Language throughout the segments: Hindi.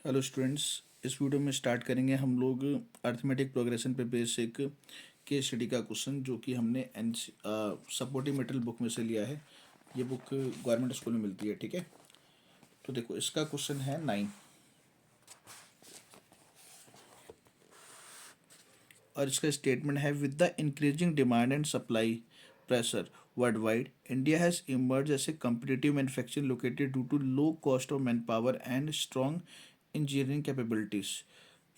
Hello students. इस वीडियो में स्टार्ट करेंगे हम लोग अर्थमेटिक प्रोग्रेशन पे बेसिक केस स्टडी का क्वेश्चन, जो कि हमने सपोर्टिव मटेरियल बुक में से लिया है। ये बुक गवर्नमेंट स्कूल में मिलती है, ठीक है। तो देखो, इसका क्वेश्चन है 9 और इसका स्टेटमेंट है, with the increasing demand and supply pressure world wide, India has emerge as a competitive manufacturing located due to low cost of man power and strong engineering capabilities.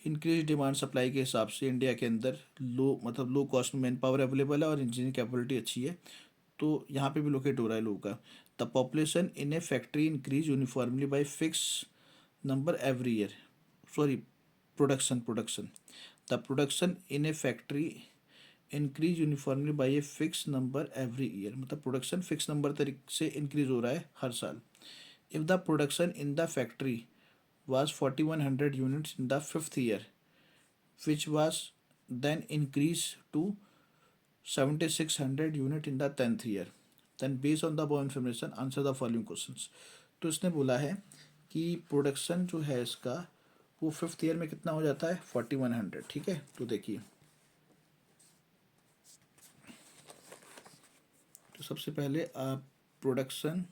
Increase demand supply के हिसाब से इंडिया के अंदर लो कॉस्ट में मैन पावर अवेलेबल है और इंजीनियरिंग कैपेबिलिटी अच्छी है, तो यहाँ पे भी लोकेट हो रहा है लोगों का। The population in A factory increase uniformly by fix number every year. Sorry, production the production in A factory increase uniformly by a fix number every year. मतलब प्रोडक्शन फिक्स नंबर तरीके से इंक्रीज हो रहा है हर साल। If the production in the factory was 4100 units in the fifth year, which was then increased to 7600 unit in the 10th year. Then based on the above information answer the following questions. तो इसने बोला है कि प्रोडक्शन जो है इसका वो फिफ्थ ईयर में कितना हो जाता है 4100, ठीक है। तो देखिए, तो सबसे पहले आप production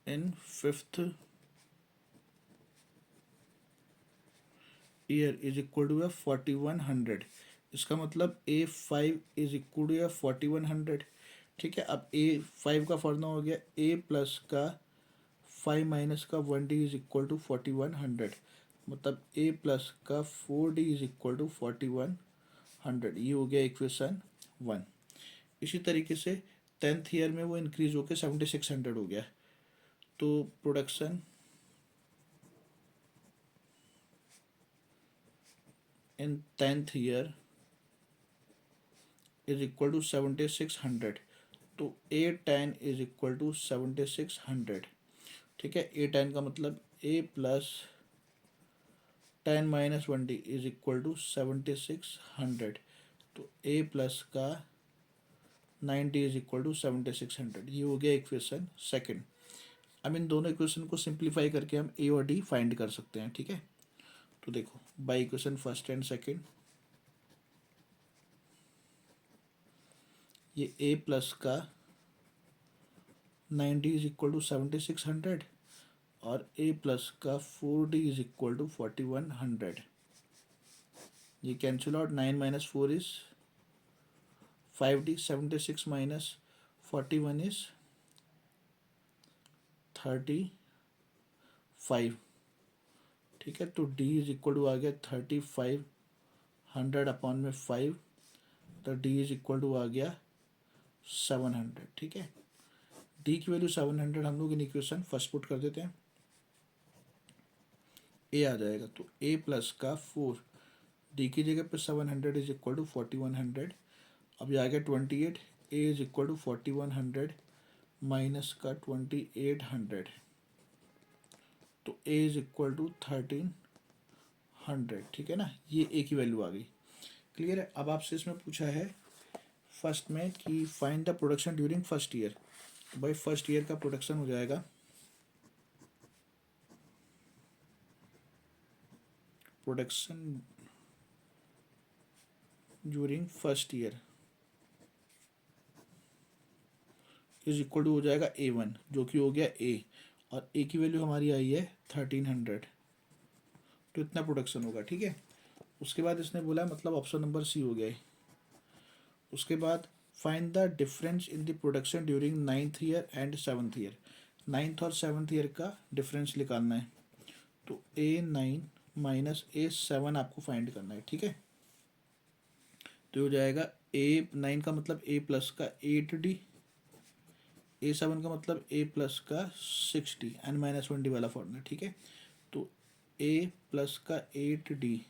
in fifth year is equal to 4100। इसका मतलब A5 इज इक्वल टू 4100, ठीक है। अब A5 का फॉर्मूला हो गया A प्लस का 5 माइनस का 1D इज इक्वल टू 4100। मतलब A प्लस का 4D इज इक्वल टू 4100। ये हो गया इक्वेशन 1। इसी तरीके से 10th ईयर में वो इंक्रीज होकर 7600 हो गया। तो production in 10th year is equal to 7600। तो A10 इज इक्वल टू 7600, ठीक है। A10 का मतलब A plus 10 minus 1D is equal to 7600। तो A प्लस का 90 इज इक्वल टू 7600। ये हो गया इक्वेशन सेकंड। अब इन दोनों इक्वेशन को सिंप्लीफाई करके हम A और D फाइंड कर सकते हैं, ठीक है। तो देखो, by equation first and second, ये A प्लस का 90 इज इक्वल टू 7600 और A प्लस का 4D इज इक्वल टू 4100। ये cancel out, 9 minus 4 is 5D, 76 minus 41 is 35, ठीक है। तो D इज इक्वल टू आ गया 3500 अपॉन में 5, तो D इज इक्वल टू आ गया 700, ठीक है। D की वैल्यू 700 हम लोग इन इक्वेशन फर्स्ट पुट कर देते हैं, A आ जाएगा। तो A प्लस का 4, D की जगह पे 700 इज इक्वल टू 4100। अब ये आ गया 28, A is equal to 4100 minus का 2800, तो A इज इक्वल टू 1300, ठीक है ना। ये A की वैल्यू आ गई, क्लियर है। अब आपसे इसमें पूछा है फर्स्ट में कि find the production during first year. तो भाई फर्स्ट ईयर का प्रोडक्शन हो जाएगा production during first year is equal to हो जाएगा A1, जो कि हो गया A, और A की वैल्यू हमारी आई है 1300। तो इतना प्रोडक्शन होगा, ठीक है। उसके बाद इसने बोला, मतलब ऑप्शन नंबर सी हो गया है। उसके बाद find the difference in the production during 9th year and 7th year. 9th और 7th ईयर का डिफरेंस निकालना है। तो A9 माइनस A7 आपको फाइंड करना है, ठीक है। तो हो जाएगा A9 का मतलब A प्लस का 8D, A7 का मतलब A प्लस का 6D, एन माइनस 1D वाला फॉर्मूला, ठीक है। तो A प्लस का 8D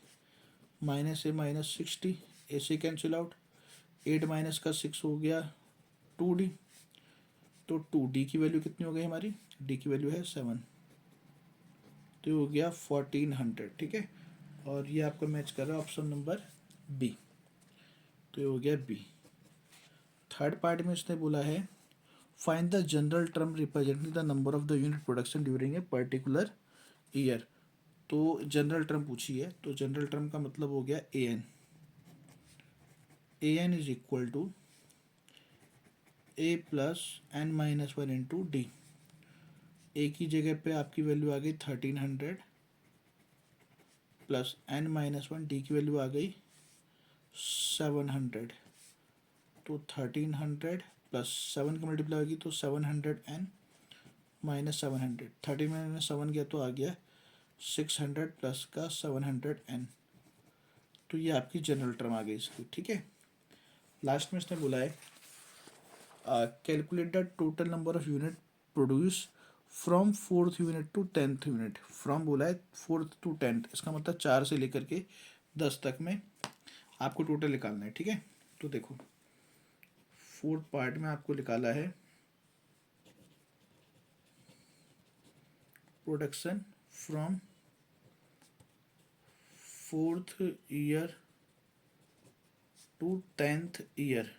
minus A minus 6D, ए से कैंसिल आउट, 8 माइनस का 6 हो गया 2D। तो 2D की वैल्यू कितनी हो गई हमारी, D की वैल्यू है 7, तो ये हो गया 1400, ठीक है। और ये आपका मैच कर रहा है ऑप्शन नंबर बी, तो ये हो गया बी। थर्ड पार्ट में इसने बोला है find the general term representing the number of the unit production during a particular year. तो जनरल टर्म पूछी है, तो जनरल टर्म का मतलब हो गया A N. A N is equal to A plus N minus one into D. A की जगह पे आपकी वैल्यू आ गई 1300 plus N minus one, D की वैल्यू आ गई 700। तो 1300 प्लस 7 का मल्टीप्लाई होगी तो 700 एन माइनस 700, 13 में 7 गया तो आ गया 600 प्लस का 700 एन। तो ये आपकी जनरल टर्म आ गई इसकी, ठीक है। लास्ट में इसने बोला है calculate the total number of unit produce from 4th unit to 10th unit. From बोला है 4th टू 10th, इसका मतलब 4 से लेकर के 10 तक में आपको टोटल निकालना है, ठीक है। तो देखो 4th पार्ट में आपको निकाला है production from 4th year to 10th year.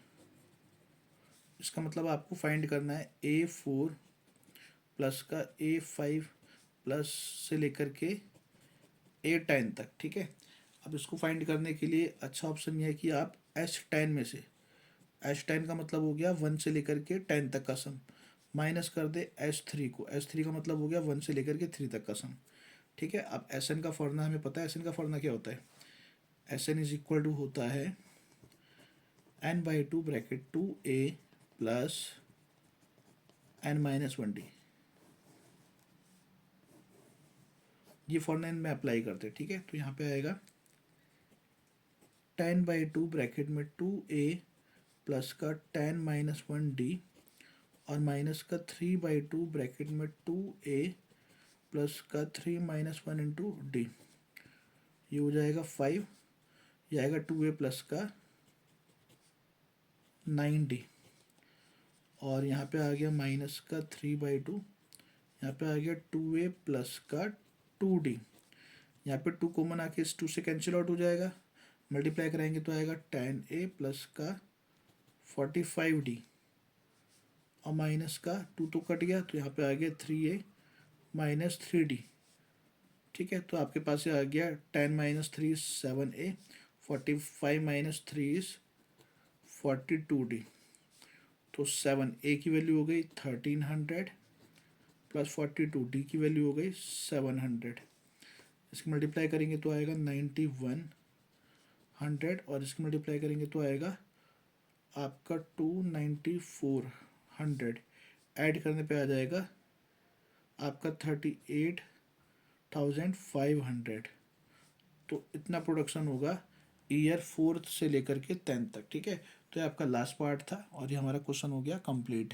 इसका मतलब आपको फाइंड करना है A4 प्लस का A5 प्लस से लेकर के A10 तक, ठीक है। अब इसको फाइंड करने के लिए अच्छा ऑप्शन यह है कि आप H10 में से, H10 का मतलब हो गया 1 से लेकर के 10 तक का सम, माइनस कर दे H3 को। H3 का मतलब हो गया 1 से लेकर के 3 तक का सम, ठीक है। अब SN का फॉर्मूला हमें पता है, SN का फॉर्मूला क्या होता है, SN इज इक्वल टू होता है n/2 bracket 2a plus n minus 1d। ये फॉर्मूला में अप्लाई करते हैं, ठीक है। तो यहाँ पे आएगा 10/2 ब्रैकेट में 2a प्लस का 10 माइनस 1d और माइनस का 3/2 ब्रैकेट में 2a प्लस का 3 माइनस 1 इंटू डी। ये हो जाएगा 5, ये आएगा 2a प्लस का 9d और यहाँ पे आ गया माइनस का 3/2, यहाँ पे आ गया 2a प्लस का 2d। यहाँ पे 2 कॉमन आके इस 2 से कैंसिल आउट हो जाएगा, मल्टीप्लाई कराएंगे तो आएगा 10a प्लस का 45d और माइनस का 2 तो कट गया तो यहाँ पे आ गया 3a माइनस 3d, ठीक है। तो आपके पास आ गया 10 minus 3 7a, 45 minus 3 is 42d। तो 7a की वैल्यू हो गई 1300 प्लस 42d की वैल्यू हो गई 700। इसकी मल्टीप्लाई करेंगे तो आएगा 9100 और इसकी मल्टीप्लाई करेंगे तो आएगा आपका 29400। ऐड करने पे आ जाएगा आपका 38,500। तो इतना प्रोडक्शन होगा ईयर 4th से लेकर के 10th तक, ठीक है। तो ये आपका लास्ट पार्ट था और ये हमारा क्वेश्चन हो गया कंप्लीट।